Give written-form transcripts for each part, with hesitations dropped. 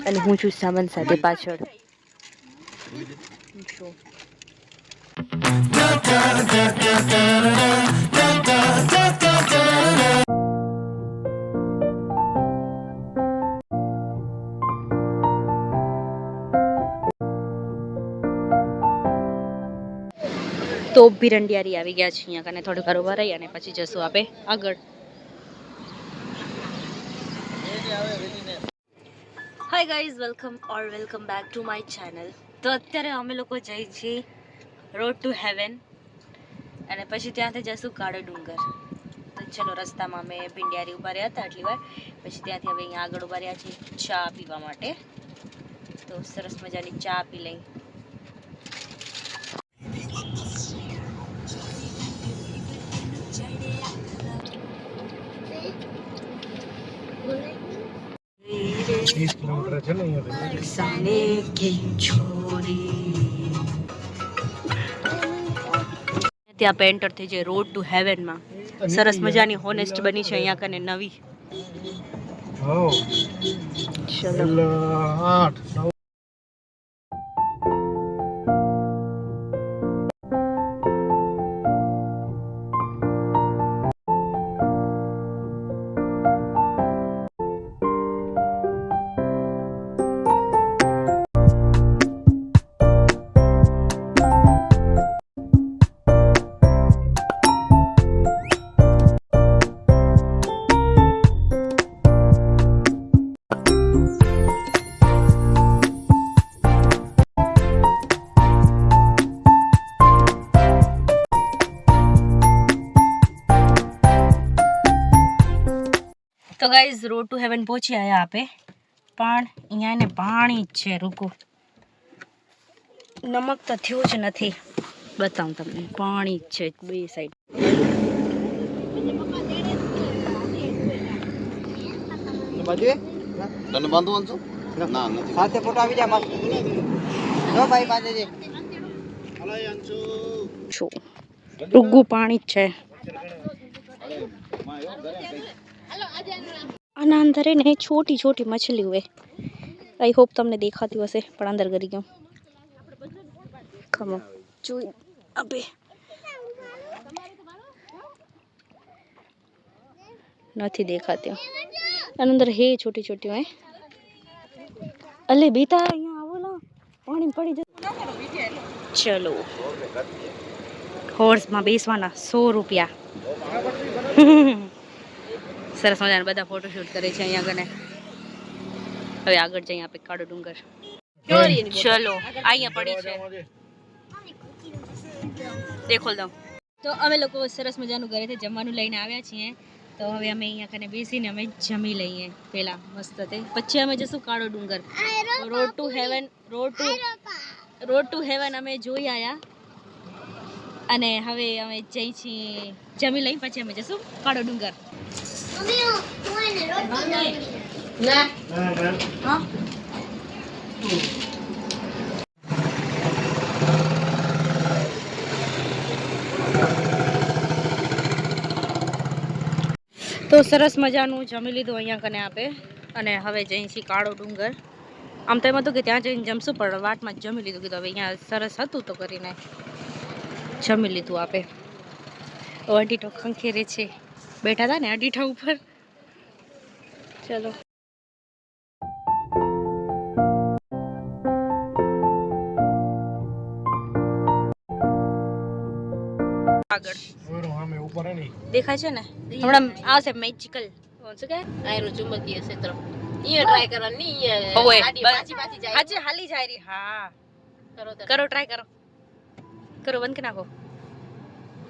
અને હું છું સામન સાથે પાછળ. તો ભીરંડિયારી આવી ગયા છે અહીંયા કને થોડીક વાર ઉભા રહી અને પછી જશું આપે આગળ. Hi guys, welcome back to my channel. તો અત્યારે અમે લોકો જઈએ છીએ રોડ ટુ હેવન અને પછી ત્યાંથી જશું કાળો ડુંગર. તો ચલો, રસ્તામાં અમે ભીંડિયારી ઉભા રહ્યા હતા આટલી વાર, પછી ત્યાંથી હવે અહીંયા આગળ ઉભા રહ્યા છીએ ચા પીવા માટે. તો સરસ મજાની ચા પી લઈ. ત્યાં આપણે એન્ટર થઈ જાય રોડ ટુ હેવનમાં. સરસ મજાની હોનેસ્ટ બની છે અહીંયા કને નવી. ચલો 8 તો ગાઈઝ, રોડ ટુ હેવન પહોંચી આવ્યા આપે, પણ અહીંયા ને પાણી જ છે. રૂકો, નમક તો થયું જ નથી. બતાવું તમને, પાણી જ છે બે સાઈડ. રૂગું પાણી જ છે. આના અંદર ને छोटी छोटी मछली हुए. आई होप તમને દેખાતી હશે, પણ અંદર ગરી ગયો. કમો જોઈ અબે નથી દેખાતી. આના અંદર હે छोटी छोटी હોય. અલે બેટા અહીંયા આવો લા, પાણી પડી જશે. ચલો, હોર્સમાં બેસવાના 100 રૂપિયા. સરસ મજાના બધા ફોટોશૂટ કરે છે અહીંયા આગળ. હવે આગળ જઈએ આપણે કાળો ડુંગર. ચલો, અહીંયા પડી છે, દેખો દઉં. તો અમે લોકો સરસ મજાનું ઘરેથી જમવાનું લઈને આવ્યા છીએ. તો હવે અમે અહીંયા કને બેસીને અમે જમી લઈએ પહેલા મસ્ત તે, પછી અમે જશું કાળો ડુંગર. રોડ ટુ હેવન અમે જોઈ આવ્યા અને હવે અમે જઈ છીએ જમી લઈ, પછી અમે જશું કાળો ડુંગર. તો સરસ મજાનું જમી લીધું અહીંયા કને આપે અને હવે જઈ છીએ કાળો ડુંગર. આમ તો એમ હતું કે ત્યાં જઈને જમશું, પણ વાટમાં જ જમી લીધું. કીધું હવે અહીંયા સરસ હતું તો કરીને જમી લીધું આપે. અઢીઠો ખંખેરે છે, બેઠા હતા ને અઢીઠા ઉપર. ચલો, આગળ દેખાય છે ને હમણાં આવશે મેજિકલ શું કે આયરો ચુંબકીય ક્ષેત્ર. ઈ ટ્રાય કરવાની આજે હાલી જાય રી. હા કરો ટ્રાય કરો બંધ કરી નાખો.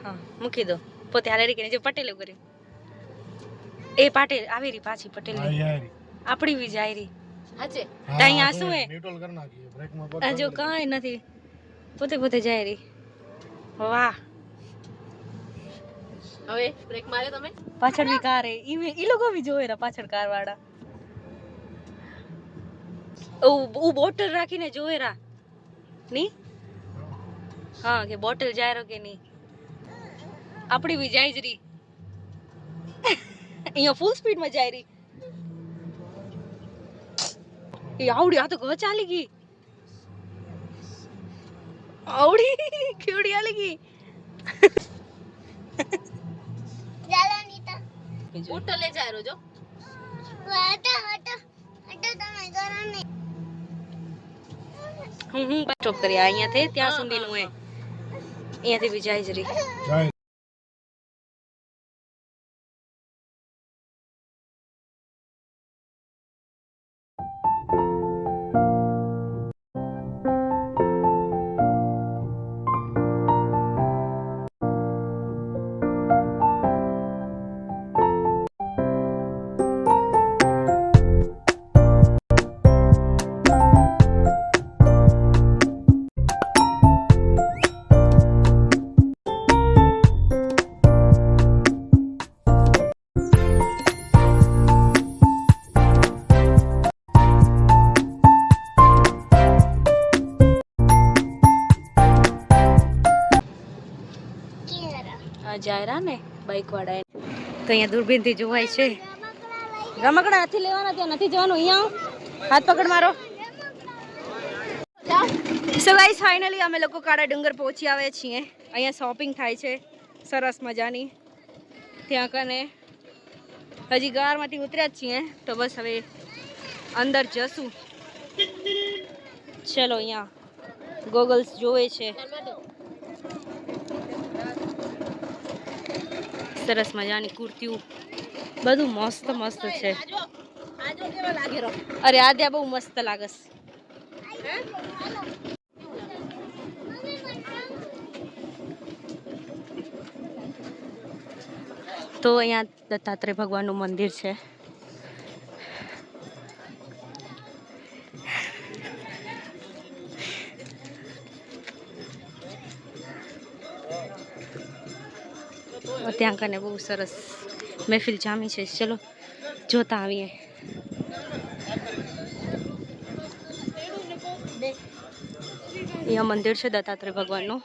હા મૂકી દો. પોતે હાલે રી કે જે પટેલે કર્યું એ પાટેલ આવી રહી પાછી. પટેલ આપણી બી જાય રહી. હાચે ત્યાં આ શું હે ન્યુટ્રલ કરી નાખી, બ્રેકમાં જો કાંઈ નથી, પોતે જાય રહી. વાહ, હવે બ્રેક મારે તમે પાછળ બી કાર હે. ઈ લોકો બી જોવે રા પાછળ કાર વાળા. ઓ બોટલ રાખીને જોવે રા ની. હા કે બોટલ જાય રો કે ની. આપણી બી જાય જ રહી. અહીંયા ફૂલ સ્પીડમાં જાય રહી. એ આવડી આ તો ઘ ચાલી ગઈ આવડી કેવડી આલી ગઈ ચાલો નીતા ઉઠો લે જાય રોજો વાટા વાટા અટો તમે કરો ને હું સ્ટોપ કરી અહીંયા થી ત્યાં સુધીનું હે અહીંયાથી બી જાય જરી જાયરા ને બાઈક વાળા તો અહીંયા દૂરબીન થી જોવાય છે રમકડા નથી લેવાના ત્યાં નથી જવાનું અહીંયા હાથ પકડ મારો સો ગાઈસ ફાઇનલી અમે લોકો કાળા ડુંગર પહોંચી આવ્યા છીએ અહીંયા શોપિંગ થાય છે સરસ મજાની ત્યાં કને હજી ગારમાંથી ઉતર્યા જ છીએ તો બસ હવે અંદર જશું ચલો અહીંયા ગોગલ્સ જોવે છે સરસ મજાની કુર્તીઓ બધું મસ્ત મસ્ત છે અરે આદ્યા બહુ મસ્ત લાગસ તો અહીંયા દત્તાત્રેય ભગવાનનું મંદિર છે ત્યાં કને બહુ સરસ મહેફિલ જામી છે ચલો જોતા આવીએ અહીંયા મંદિર છે દત્તાત્રેય ભગવાનનું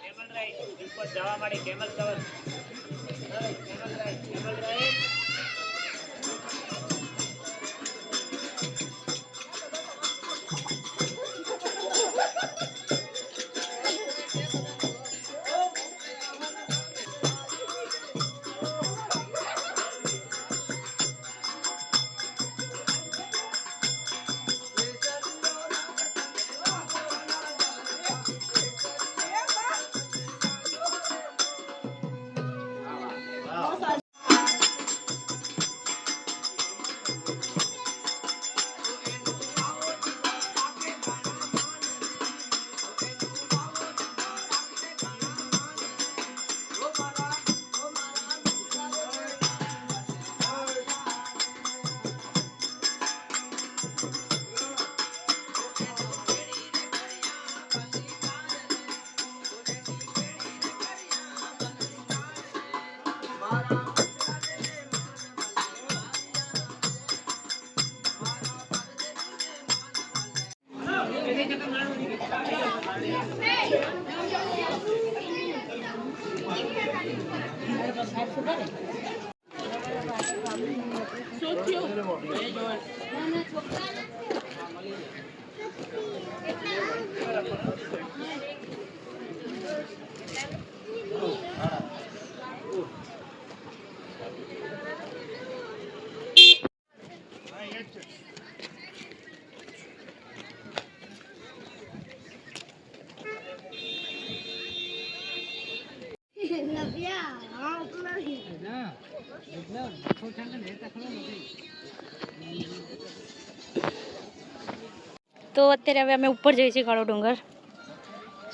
તો અત્યારે હવે અમે ઉપર જઈએ છીએ કાળો ડુંગર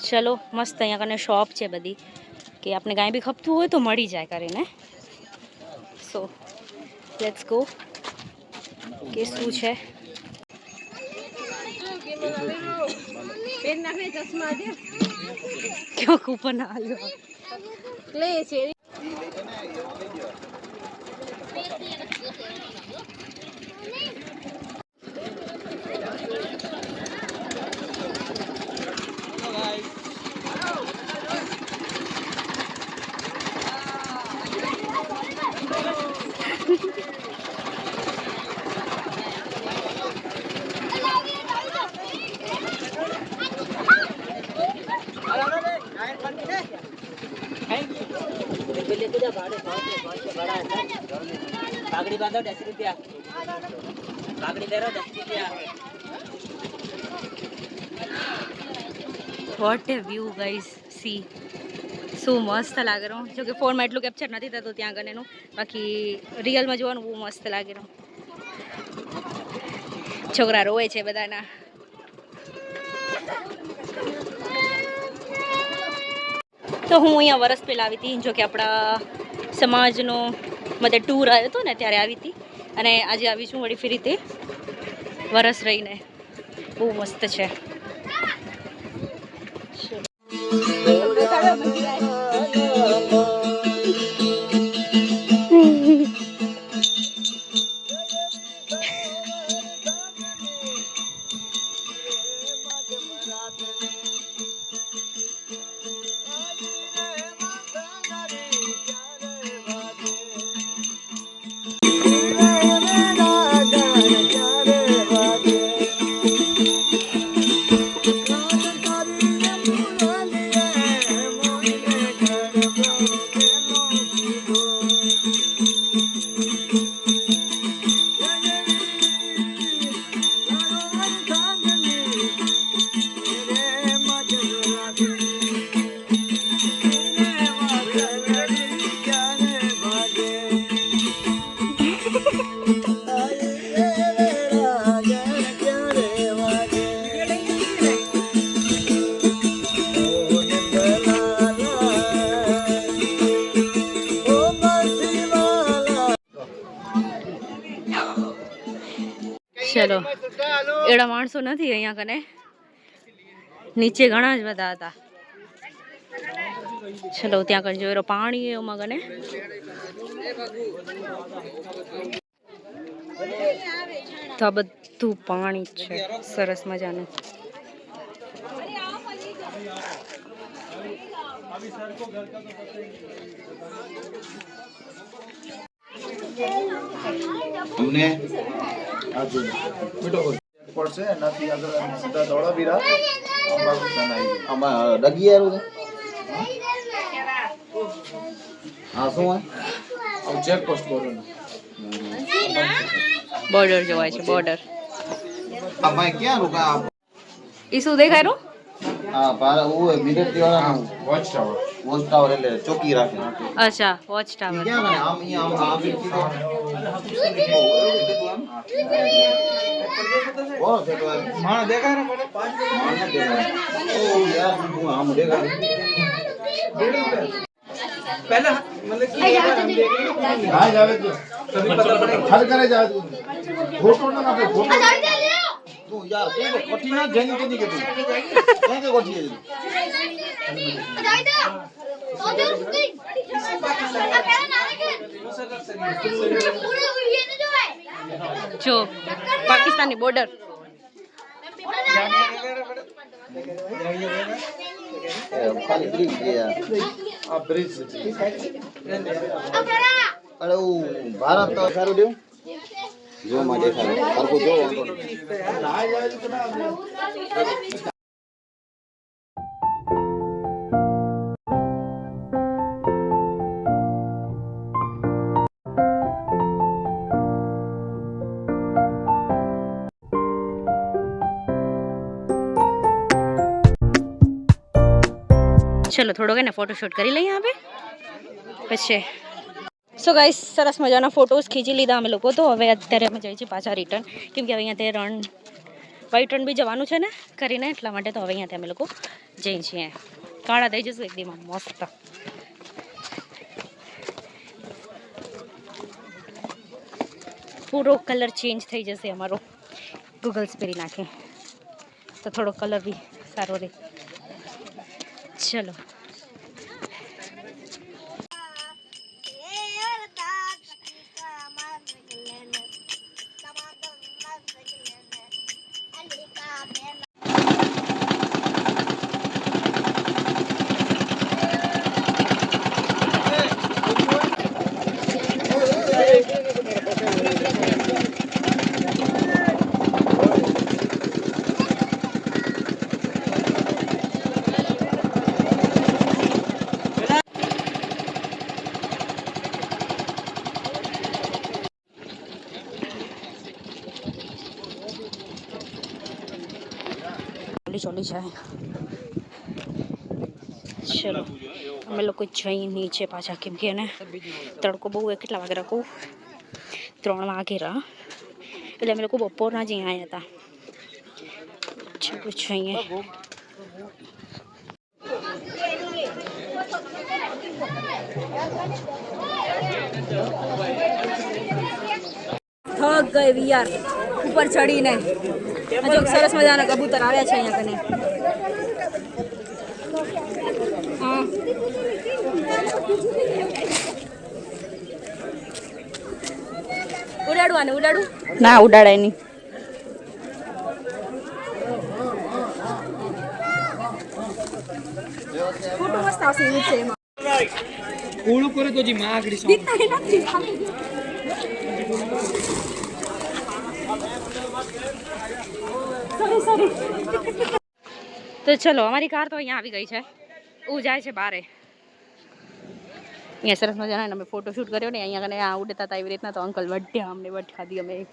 ચલો મસ્ત અહીંયા કને શોપ છે બધી કે આપણે કાંઈ બી ખપતું હોય તો મળી જાય કરીને સો લેટ્સ ગો કે શું છે ક્યાં કૂપન આવ્યો લે છે પાઘડી બાંધો 10 રૂપિયા પાઘડી પહેરો 10 રૂપિયા વોટ એ વ્યૂ ગાઈસ સી શું મસ્ત લાગે રહ્યું જો કે ફોનમાં એટલું કેપ્ચર નથી થતું ત્યાં આગળ એનું બાકી રિયલમાં જોવાનું બહુ મસ્ત લાગે રહ્યું છોકરા રોવે છે બધાના તો હું અહીંયા વરસ પહેલાં આવી હતી જો કે આપણા સમાજનો મતલબ ટૂર આવ્યો હતો ને ત્યારે આવી હતી અને આજે આવી છું વળી ફરી રીતે વરસ રહીને બહુ મસ્ત છે ચલો એડા માણસો નથી અહીંયા કને નીચે ઘણા જ બધા હતા ચલો ત્યાં કને જોઈ પાણી એમાં કને તો આ બધું પાણી છે સરસ મજાનું हमने પડશે એનાથી આગળ સીધા ધોળાવીરા આમાં ડગી આવ્યું છે હા શું હોય ચેક પોસ્ટ બોર્ડર જોવાય છે બોર્ડર આ ભાઈ ક્યાં રૂકા ઈ શું દેખાય રો હા ભારે ઓ મિલિટરી વાળા વોચ ટાવર એટલે ચોકી રાખે અચ્છા વોચ ટાવર ક્યાં મને આમ અહીંયા આમ ઓ છે તો માણ દેખાય ને મને માણ દેખાય ઓ યાર હું આમ દેખાય पहले मतलब कि हम देख हां जावे तो तभी पता पड़े हर करे जा फोटो ना पे फोटो तू यार कोई कोठी ना जनी के नहीं के कौन के कोठी है बजाई दे तो दे उसकी पहले ना रखे पूरे ये ने जो है जो पाकिस्तानी बॉर्डर खाली ब्रिज है आ ब्रिज अरे वो भारत तो सारू देव जो में देखा हर को जो चलो थोड़ो के फोटोशूट करी लઈએ હવે પછી સો ગાઈસ સરસ મજાના ફોટોસ ખીચી લીધા અમે લોકો તો હવે અત્યારે અમે જઈએ છીએ પાછા રિટર્ન કેમ કે હવે અહીંયાથી રણ વાઈટ રણ બી જવાનું છે ને કરીને એટલા માટે તો હવે અહીંયાથી અમે લોકો જઈએ છીએ કાળા થઈ જશું એકદમ મસ્ત પૂરો કલર ચેન્જ થઈ જશે અમારો ગૂગલ્સ પહેરી નાખે તો થોડો કલર બી સારો રહે चलो ચાલી ચાલી જાય. ચલો અમે લોકો જઈ નીચે પાછા, કેમ કે એને તડકો બહુ હોય. કેટલા વાગે રાખું? 3 વાગે રહ્યા. એટલે અમે લોકો બપોરના જ અહીંયા આવ્યા હતા. ચલો જઈએ. થક ગઈ યાર ઉપર ચડીને. જો સરસ મજાના કબૂતર આવ્યા છે અહીંયા કને. ઉડાડવાને ઉડાડું? ના ઉડાડાય નહીં. ફોટો મસ્ત આવશે એવું છે એમાં. ઓળું કરે તો જી માગડી તો ચલો અમારી કાર તો અહીંયા આવી ગઈ છે. હું જાય છે બારે. અહીંયા સરસ મજાના અમે ફોટો શૂટ કર્યો ને અહીંયા કને આ ઉડતા હતા એવી રીતના. તો અંકલ વઢ્યા અમને વઢ ખાધી અમે એક.